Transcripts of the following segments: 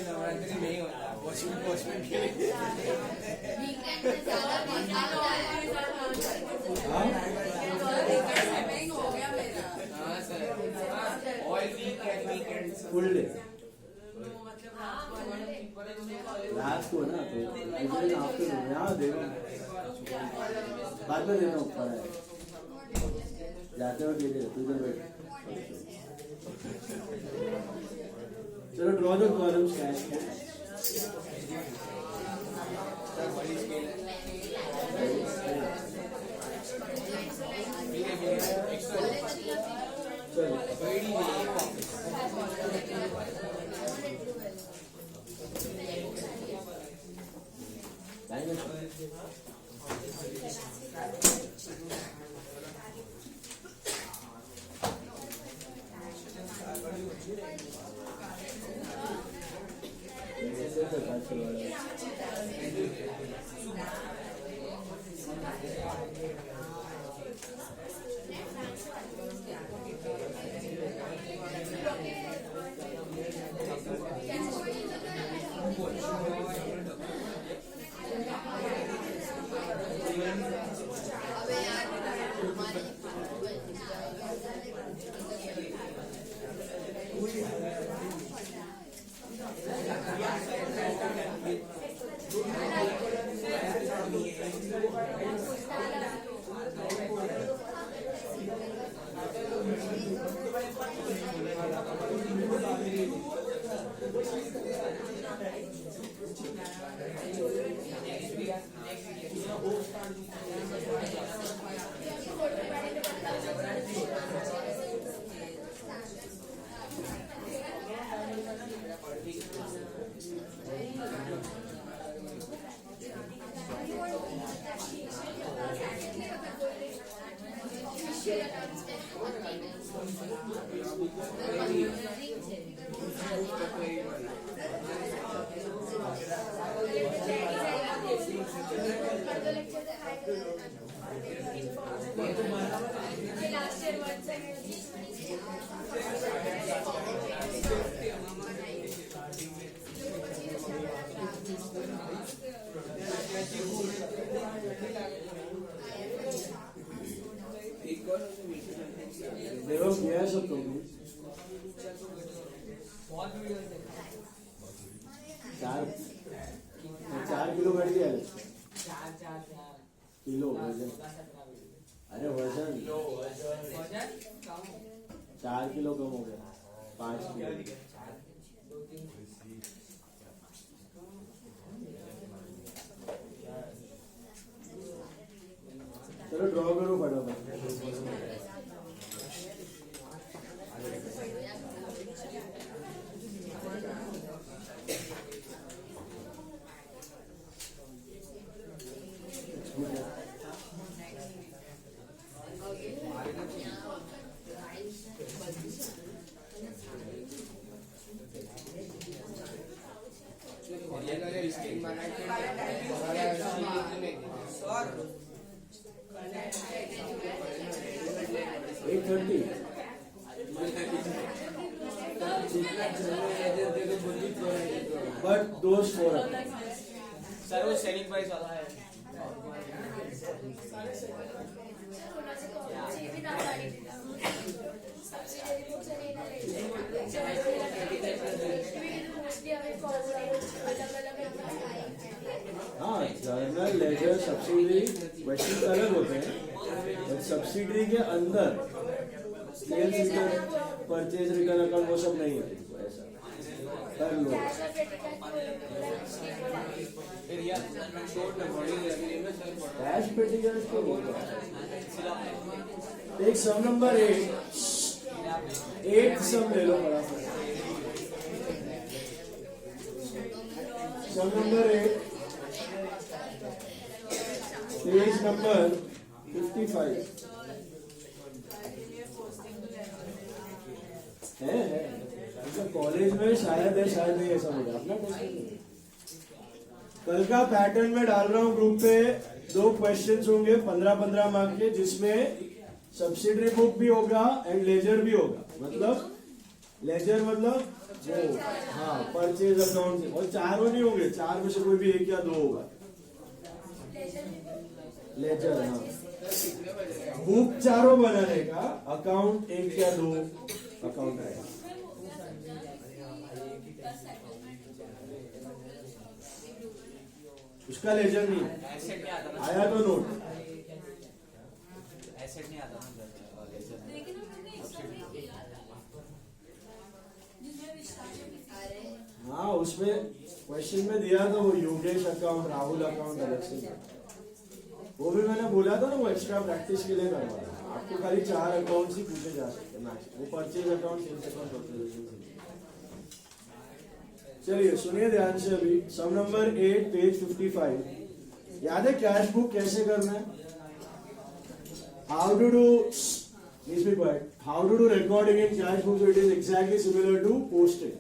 नवरात्रि नहीं होता, वॉशमेंट के लिए फुल डे रात को ना, तो आफ्टरनून यहाँ देना, बाद में देना ऊपर है, जाते वक्त दे देना, तू इधर बैठ। चलो ड्रॉ द कॉलम्स कैश के। चार किलो बढ़ गया किलो वजन। अरे वजन 4 किलो कम हो गया, 5 किलो। चलो ड्रॉ करो फटाफट। But those four सर वो सेलिंग प्राइस वाला है। हाँ, जर्नल लेजर सब्सिडरी वैसे अलग होते हैं, सब्सिडरी के अंदर sales return, purchase return account वो सब नहीं है। ऐसा कर लो। कैश पेटिकल को एक सम नंबर 8 सम ले लो फटाफट। सम नंबर 8 पेज नंबर 55 है। कॉलेज में शायद है, शायद नहीं, ऐसा होगा अपना क्वेश्चन। कल का पैटर्न में डाल रहा हूँ ग्रुप पे, 2 क्वेश्चंस होंगे 15-15 मार्क के, जिसमें सब्सिडरी बुक भी होगा एंड लेजर भी होगा। मतलब लेजर मतलब वो, हाँ, परचेज अकाउंट, और चारों नहीं होंगे, चार में से कोई भी एक या दो होगा। लेजर, हाँ, बुक चारों बनाने का, अकाउंट एक या दो अकाउंट आएगा। उसका लेजर नहीं है, एसेट नहीं आता ना, आया तो नोट। एसेट नहीं आता ना लेजर में। लेकिन हमने इसका नहीं किया था जिसमें विश्वास हाँ, उसमें क्वेश्चन में दिया था वो योगेश अकाउंट, राहुल अकाउंट अलग से था। वो भी मैंने बोला था ना, वो एक्स्ट्रा प्रैक्टिस के लिए करवा रहा है। आपको खाली 4 अकाउंट ही पूछे जा सकते हैं, वो purchase account, sales account, authorisation. चलिए सुनिए ध्यान से अभी, सम नंबर 8 पेज 55। याद है कैश बुक कैसे करना है? How to do, please be quiet, how to do recording in cash book? It is exactly similar to posting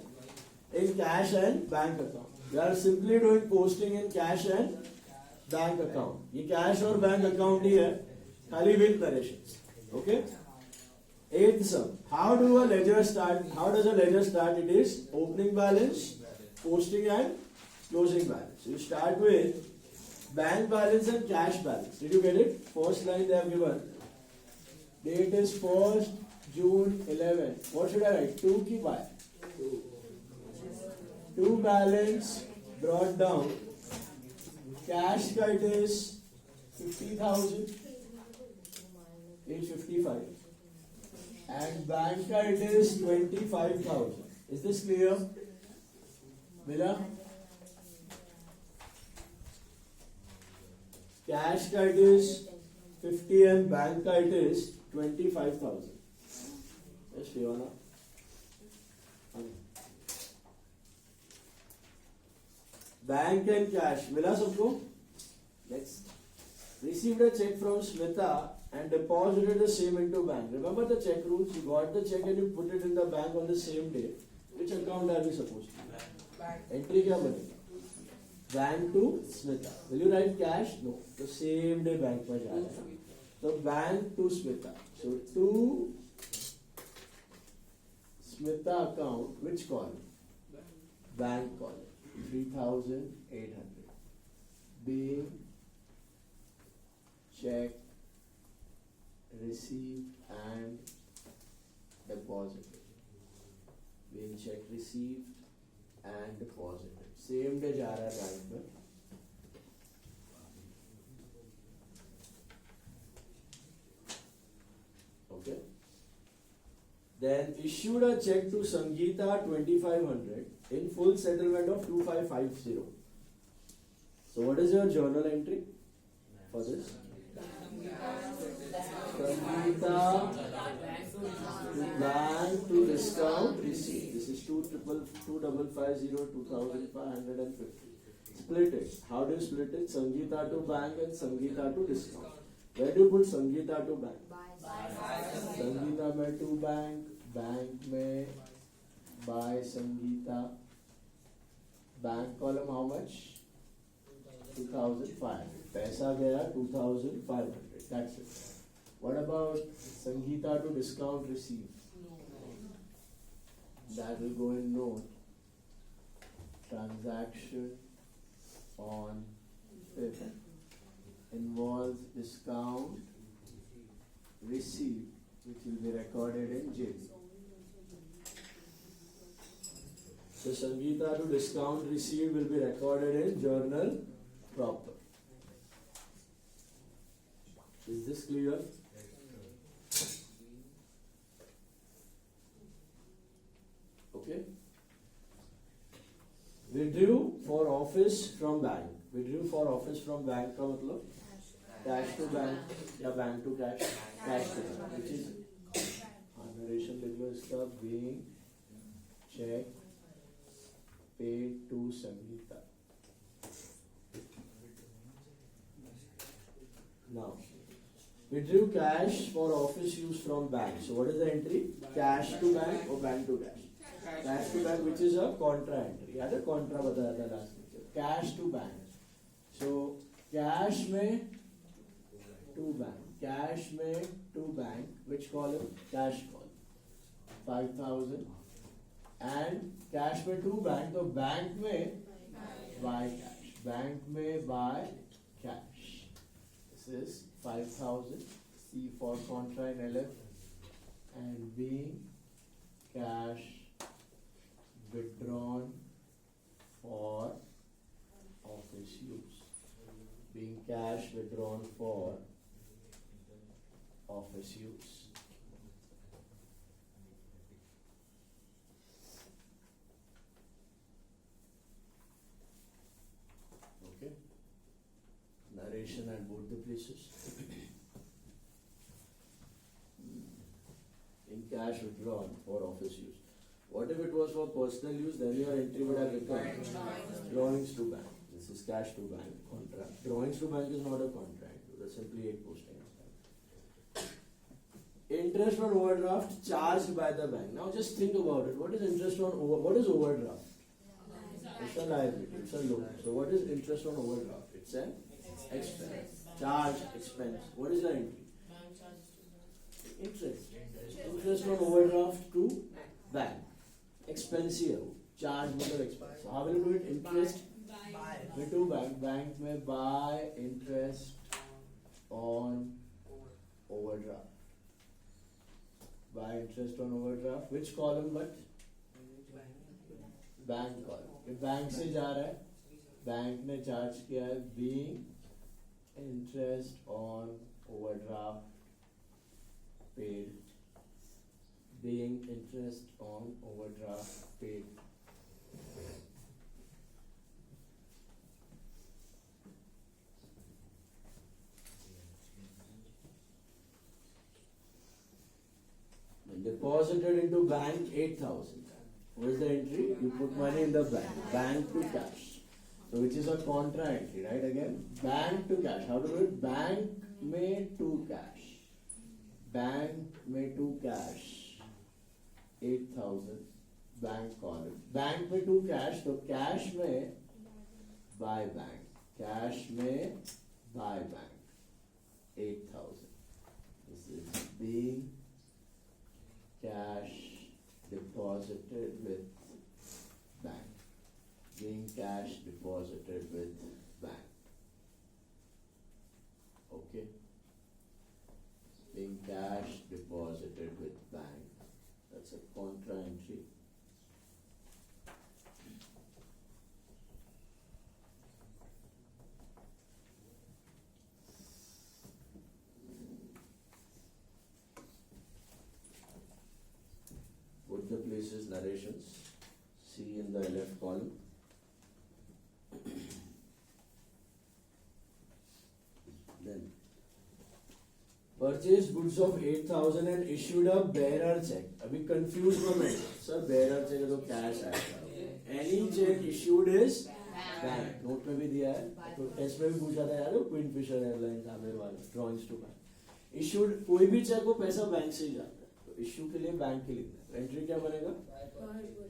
in cash and bank account. We are simply doing posting in cash and bank account. ये cash और bank account ही है, खाली with narration. Okay, 8th sum, how do a ledger start? How does a ledger start? It is opening balance, posting and closing balance. You start with bank balance and cash balance. Did you get it? First line they have given. Date is 1st June 11. What should I write? 2 ki by 2 balance brought down. Cash का it is 50,000, 855. And bank का it is 25,000. Is this clear? मिला? Cash का it is 50 and bank का it is 25,000. Yes, Fiona. Bank and cash मिला सबको? Next. Received a check from Smita and deposited the same into bank. Remember the check rules? You got the check and you put it in the bank on the same day. Which account are we supposed to? Entry क्या बनेगा? Bank to Smita. Will you write cash? No. The same day bank में जा रहा है. So bank to Smita. So to Smita account, which column? Bank column. 3,800. Being check received and deposited. Being check received and deposited. Same day जा रहा है bank में. Okay. Then issued a check to Sangeeta 2,500 in full settlement of 2,550. So what is your journal entry for this? Sangeeta to bank to discount receipt. This is 2,550, 2,550. Split it. How do you split it? Sangeeta to bank and Sangeeta to discount. Where do you put Sangeeta to bank? Sangeeta में to bank, bank में by Sangeeta, bank column how much? 2,500. पैसा गया 2,500. That's it. What about Sangeeta to discount receive? That will go in note. Transaction on 5th involves discount receipt, which will be recorded in JB. So Sangeeta to discount receipt will be recorded in journal proper. Is this clear? Okay. Withdrew for office from bank. Withdrew for office from bank का मतलब cash to bank या bank to cash, cash to bank, which is narration लिख लो इसका, being check paid to Sangeeta. Now withdrew cash for office use from bank. So what is the entry? Cash to bank or bank to cash? Cash to bank, which is a contra entry. याद है contra बताया था last lecture. Cash to bank. So cash में to bank, cash में to bank, which column? Cash column. 5,000 and cash में to bank, तो bank में by cash, bank में by cash. This is 5,000. C for contra in LF, and being cash withdrawn for office use. Being cash withdrawn for office use. Okay. Narration at both the places. In cash withdrawn for office use. What if it was for personal use? Then your entry would have become drawings to bank. This is cash to bank contract. Drawings to bank is not a contract. That's simply a posting. Interest on overdraft charged by the bank. Now just think about it. What is interest on what is overdraft? It's a liability. It's a loan. So what is interest on overdraft? It's an expense. Charge, expense. What is the entry? Interest. Interest on overdraft to bank. Expense here. Charge मतलब expense. So how will you do it? Interest में to bank. Bank में buy interest on overdraft. Buy interest on overdraft. Which column but? Bank column. ये bank से जा रहा है. Bank ने charge किया है being interest on overdraft paid. Being interest on overdraft paid. When deposited into bank 8,000. What is the entry? You put money in the bank. Bank to cash. So which is a contra entry, right? Again, bank to cash. How to do it? Bank में to cash. Bank में to cash. 8,000 bank column. Bank में to cash, तो cash में by bank. Cash में by bank 8,000. This is being cash deposited with bank. Being cash deposited with bank. Okay. Being cash deposited with bank. That's a contra entry. Put the places narrations. See in the left column. Then purchased goods of 8,000 and issued a bearer check. अभी confused मत हो. Sir bearer check है तो cash आएगा. Any check issued is bank. Note में भी दिया है. तो टेस्ट में भी पूछा था यार, क्वीन फिशर एयरलाइंस आमिर वाला ड्रॉइंग्स टू बैंक. इशूड कोई भी चेक हो पैसा बैंक से ही जाता है. तो इशू के लिए बैंक ही लिखना है. एंट्री क्या बनेगा?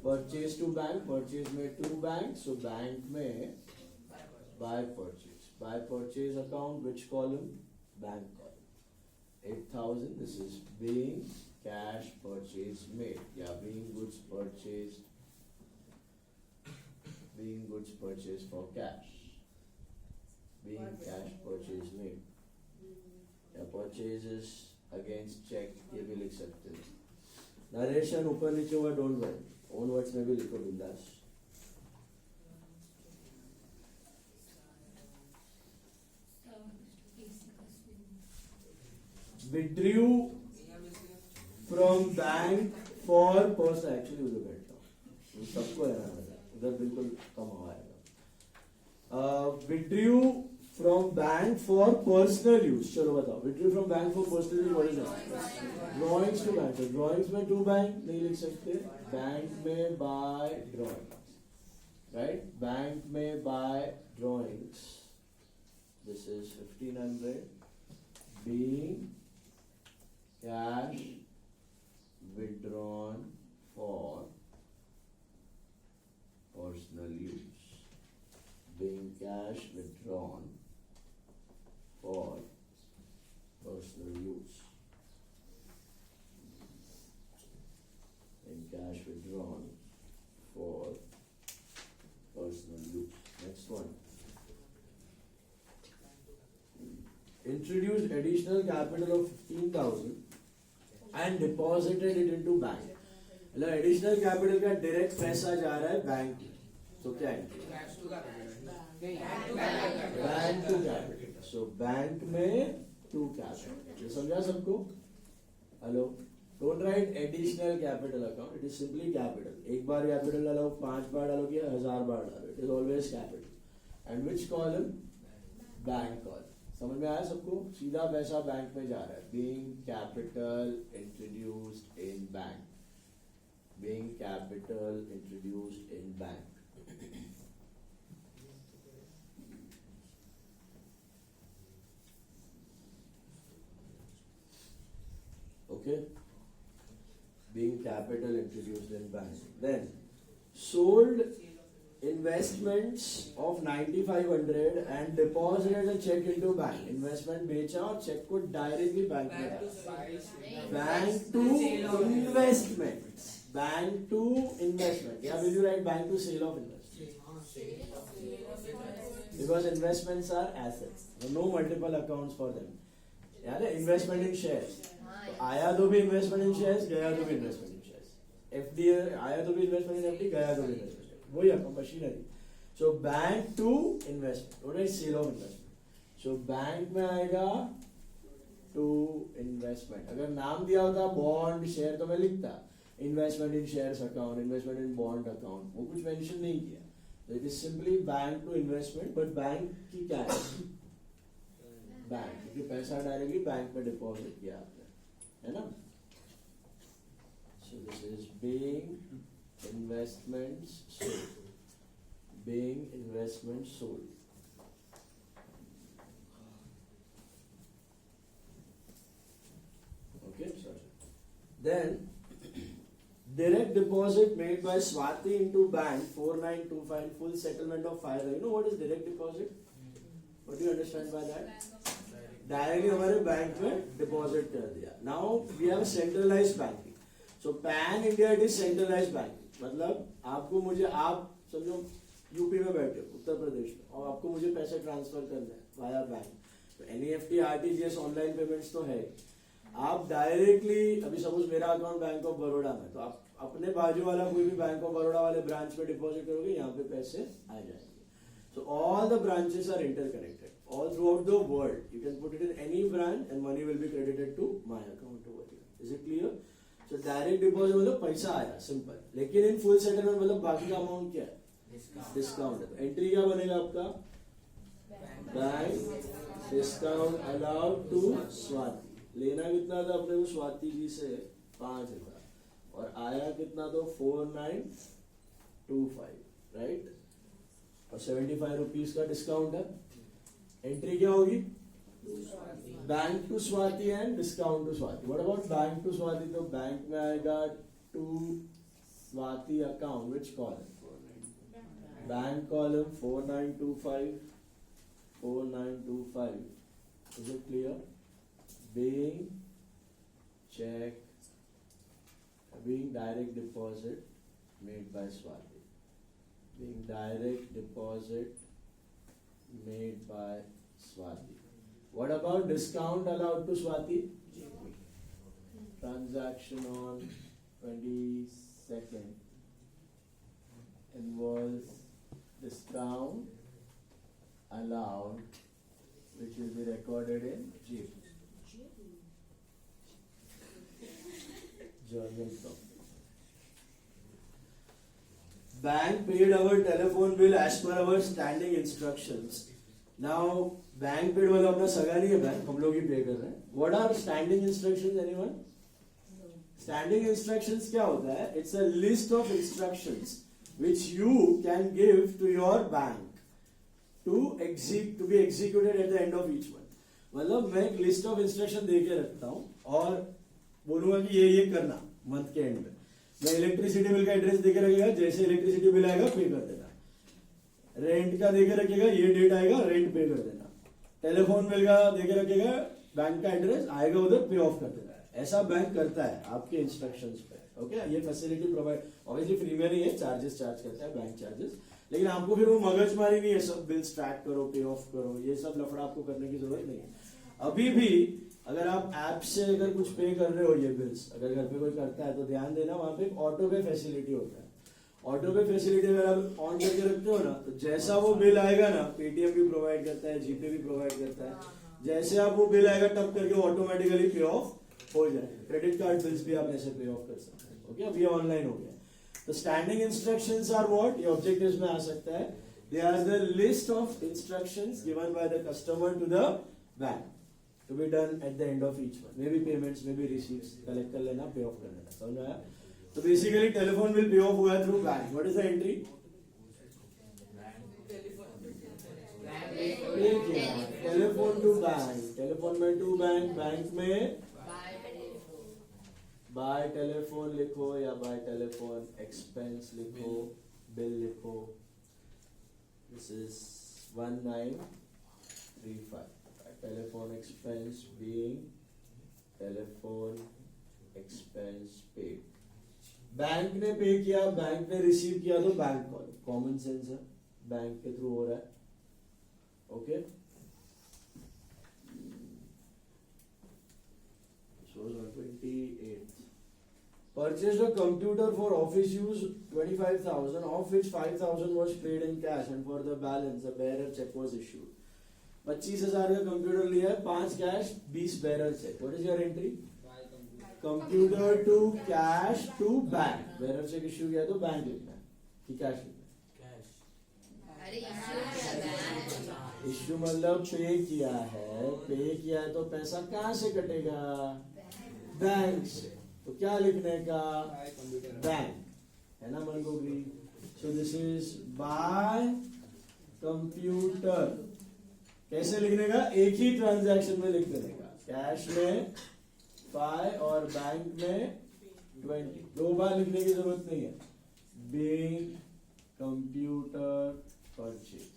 Purchase to bank. परचेज में टू बैंक, सो बैंक में by purchase. By purchase account which column? Bank column. 8,000. This is being cash purchase made. Yeah, being goods purchased. Being goods purchased for cash. Being cash purchase made. Yeah, purchases against check ये भी लिख सकते हो. Narration ऊपर नीचे हुआ don't worry. Own words में भी लिखो बिंदास. Withdrew from bank for personal. Actually उधर बैठ जाओ. सबको है ना उधर बिल्कुल कम आएगा. Withdrew from bank for personal use. चलो बताओ. Withdrew from bank for personal use. What is that? Drawings to bank. तो drawings में to bank नहीं लिख सकते. Bank में by drawings. Right? Bank में by drawings. This is 1,500. Being cash withdrawn for personal use. Being cash withdrawn for personal use. Being cash withdrawn introduced additional capital of 15,000 and deposited it into bank. मतलब additional capital का direct पैसा जा रहा है bank में, तो क्या है? Bank to capital. So bank में टू कैपिटल. ये समझा सबको? Hello, don't write additional capital account, it is simply capital. एक बार कैपिटल डालो, 5 बार डालो या 1000 बार डालो, it is always capital. And which column? Bank column. समझ में आया सबको? सीधा पैसा बैंक में जा रहा है. Being capital introduced in bank. Being capital introduced in bank. Okay? Being capital introduced in bank. Then sold investments of 9500 and deposited a check into bank. Investment बेचा और चेक को डायरेक्टली बैंक में डाला. Bank to investment. Bank to investment. Yeah, will you write bank to sale of investment? Because investments are assets. No multiple accounts for them. Yeah, investment in shares. तो आया तो भी investment in shares, गया तो भी investment in shares. FD आया तो भी investment in FD, गया तो भी investment in वही account machinery. So bank to investment. What is sale of investment? So bank में आएगा to investment. अगर नाम दिया होता बॉन्ड शेयर तो मैं लिखता investment in shares account, investment in bond account, वो कुछ मेंशन नहीं किया. तो it is simply bank to investment. But bank की क्या है? बैंक, क्योंकि पैसा डायरेक्टली बैंक में डिपॉजिट किया आपने, है ना? So this is being investments sold. Being investment sold. Okay, sorry. Then direct deposit made by Swati into bank 4925 full settlement of 5. You know what is direct deposit? What do you understand by that? Directly हमारे bank में deposit कर दिया. Now we have centralized banking. So pan India it is centralized banking. मतलब आपको मुझे, आप समझो UP में बैठे हो, उत्तर प्रदेश में, और आपको मुझे पैसे ट्रांसफर करना है वाया बैंक. तो NEFT, RTGS, ऑनलाइन पेमेंट्स तो है. आप डायरेक्टली, अभी सपोज मेरा अकाउंट बैंक ऑफ बड़ौदा में, तो आप अपने बाजू वाला कोई भी बैंक ऑफ बड़ौदा वाले ब्रांच में डिपॉजिट करोगे, यहाँ पे पैसे आ जाएंगे. So all the branches are interconnected all throughout the world. You can put it in any branch and money will be credited to my account over here. Is it clear? So direct deposit मतलब पैसा आया, simple. लेकिन in full settlement मतलब बाकी का amount क्या है? Discount है. तो एंट्री क्या बनेगा आपका? Bank discount allowed to Swati. लेना कितना था अपने को स्वाति जी से? 5000. और आया कितना? तो 4925, राइट? और 75 रुपीज का डिस्काउंट है. एंट्री क्या होगी? Bank to Swati and discount to Swati. What about bank to Swati? तो बैंक में आएगा to Swati account. Which column? Bank column 4925. 4925. Is it clear? Being check, being direct deposit made by Swati. Being direct deposit made by Swati. What about discount allowed to Swati? Transaction on 22nd involves discount allowed, which will be recorded in GP. Journal property. Bank paid our telephone bill as per our standing instructions. Now bank paid वाला अपना सगा नहीं है bank, हम लोग ही पे कर रहे हैं. What are standing instructions? Anyone? Standing instructions क्या होता है? It's a list of instructions which you can give to your bank to be executed at the end of each month. मतलब मैं एक लिस्ट ऑफ इंस्ट्रक्शन दे के रखता हूँ और बोलूंगा कि ये करना मंथ के एंड में. मैं इलेक्ट्रिसिटी बिल का एड्रेस देके रखेगा, जैसे इलेक्ट्रिसिटी बिल आएगा पे कर देना. रेंट का देके रखेगा, ये डेट आएगा रेंट पे कर देना. टेलीफोन बिल का देके रखेगा, बैंक का एड्रेस आएगा उधर पे ऑफ कर देना. ऐसा बैंक करता है आपके इंस्ट्रक्शंस पे. ओके, ये फैसिलिटी प्रोवाइड ऑब्वियसली फ्री में नहीं है, चार्जेस चार्ज करता है बैंक चार्जेस. लेकिन आपको फिर वो मगजमारी नहीं है, सब बिल्स ट्रैक करो, पे ऑफ करो, ये सब लफड़ा आपको करने की जरूरत नहीं है. अभी भी अगर आप ऐप से अगर कुछ पे कर रहे हो ये बिल्स, अगर घर पे कोई करता है तो ध्यान देना, वहां पे एक ऑटो पे फैसिलिटी होता है। ऑटो पे फैसिलिटी अगर आप ऑन करके रखते हो ना, तो जैसा वो बिल आएगा ना, पेटीएम भी प्रोवाइड करता है, जीपे भी प्रोवाइड करता है, जैसे आप वो बिल आएगा टप करके ऑटोमेटिकली पे ऑफ हो जाए। क्रेडिट कार्ड बिल्स भी आप ऐसे पे ऑफ कर सकते हैं। ओके, अब ये ऑनलाइन हो गया। तो स्टैंडिंग इंस्ट्रक्शंस आर व्हाट, ये ऑब्जेक्टिव्स में आ सकता है। They are the list of instructions given by the customer to the bank to be done at the end of each month. May be payments, may be receives, collect कर लेना, पे of कर लेना। समझ में आया? तो basically telephone bill pay off हुआ है through bank. What is the entry? Telephone to bank, telephone में टू बैंक, बैंक में बाय टेलीफोन लिखो या बाय टेलीफोन एक्सपेंस लिखो, बिल लिखो। This is 1935। Telephone expense being telephone expense paid. Bank ने pay किया, बैंक ने रिसीव किया तो बैंक कॉल, कॉमन सेंस है, बैंक के थ्रू हो रहा है। Okay, shows on 28th. Purchased a computer for office use 25,000, of which 5,000 was paid in cash, and for the balance a bearer check was issued. 25,000 का computer लिया है, 5 cash 20 bearer cheque. What is your entry? Computer to cash to bank, bearer cheque issue किया तो bank लिखना है कि cash लिखना है? इश्यू मतलब पे किया है, पे किया है तो पैसा कहाँ से कटेगा? बैंक से। तो क्या लिखने का? बैंक, है ना मन Gogi? So this is by computer. कैसे लिखने का? एक ही ट्रांजैक्शन में लिख देने का, कैश में 5 और बैंक में 20। 2 बार लिखने की जरूरत नहीं है। Being computer purchase,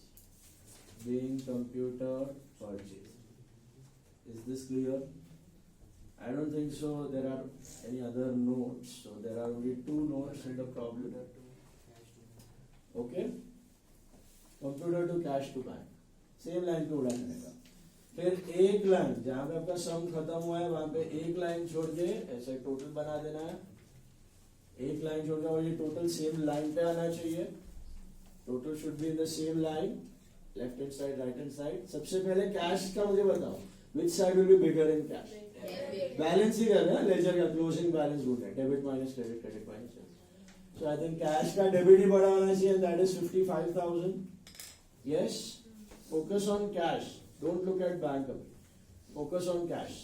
being computer purchase. Is this clear? I don't think so. There are any other notes. So there are only 2 notes in the problem. Okay? Computer to cash to bank. Same line पे उड़ा देने का। फिर एक line जहां पे आपका सम खत्म हुआ है वहां पे एक लाइन छोड़ के ऐसे टोटल बना देना है। एक लाइन छोड़ के, और ये टोटल सेम लाइन पे आना चाहिए। Total should be in the same line, left hand side, right hand side. सबसे पहले कैश का मुझे बताओ, which side will be bigger in cash? Balance ही कर रहे हैं, लेजर का क्लोजिंग बैलेंस ढूंढ रहे हैं, debit minus credit, credit minus debit. So I think cash का डेबिट ही बड़ा होना चाहिए, that is 55,000। Yes, focus on cash, don't look at bank. Focus on cash.